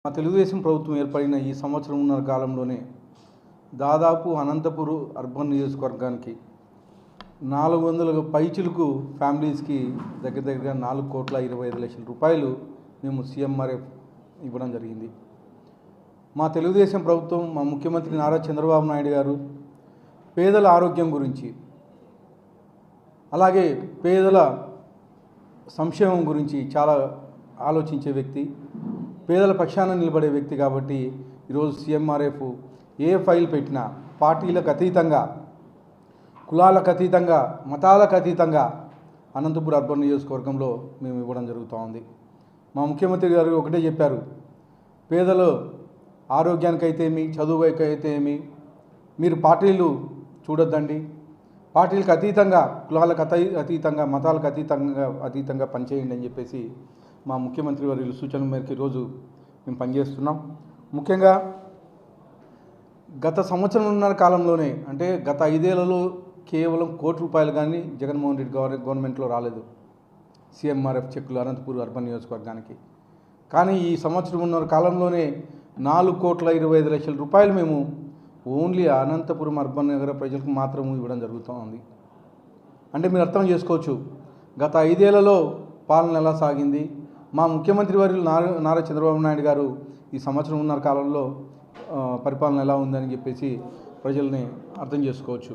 మా తెలుగుదేశం ప్రభుత్వం ఏర్పడిన ఈ సంవత్సరంన్నర కాలంలోనే దాదాపు అనంతపూర్ అర్బన్ నియోజకవర్గానికి 400 పైచిలకు ఫ్యామిలీస్కి దగ్గర 4,25,00,000 రూపాయలు మేము సీఎంఆర్ఎఫ్ ఇవ్వడం జరిగింది. మా తెలుగుదేశం ప్రభుత్వం, మా ముఖ్యమంత్రి నారా చంద్రబాబు నాయుడు గారు పేదల ఆరోగ్యం గురించి, అలాగే పేదల సంక్షేమం గురించి చాలా ఆలోచించే వ్యక్తి, పేదల పక్షాన నిలబడే వ్యక్తి. కాబట్టి ఈరోజు సీఎంఆర్ఎఫ్ ఏ ఫైల్ పెట్టినా పార్టీలకు అతీతంగా, కులాలకు అతీతంగా, మతాలకు అతీతంగా అనంతపూర్ అర్బన్ నియోజకవర్గంలో మేము ఇవ్వడం జరుగుతూ ఉంది. మా ముఖ్యమంత్రి గారు ఒకటే చెప్పారు, పేదలు ఆరోగ్యానికైతేమి, చదువుకైతేమి మీరు పార్టీలు చూడొద్దండి, పార్టీలకు అతీతంగా, కులాలకు అతీతంగా, మతాలకు అతీతంగా పనిచేయండి అని చెప్పేసి మా ముఖ్యమంత్రి వారి సూచనల మేరకు ఈరోజు మేము పనిచేస్తున్నాం. ముఖ్యంగా గత సంవత్సరంన్నర కాలంలోనే, అంటే గత 5 ఏళ్లలో కేవలం ₹1 కోటి కానీ జగన్మోహన్ రెడ్డి గవర్నమెంట్లో రాలేదు సీఎంఆర్ఎఫ్ చెక్కులు అనంతపూర్ అర్బన్ నియోజకవర్గానికి. కానీ ఈ సంవత్సరంన్నర కాలంలోనే 4,25,00,000 రూపాయలు మేము ఓన్లీ అనంతపురం అర్బన్ నగర ప్రజలకు మాత్రం ఇవ్వడం జరుగుతూ ఉంది. అంటే మీరు అర్థం చేసుకోవచ్చు గత 5 ఏళ్లలో పాలన ఎలా సాగింది. మా ముఖ్యమంత్రి వర్యులు నారా చంద్రబాబు నాయుడు గారు ఈ సంవత్సరంన్నర కాలంలో పరిపాలన ఎలా ఉందని చెప్పేసి ప్రజల్ని అర్థం చేసుకోవచ్చు.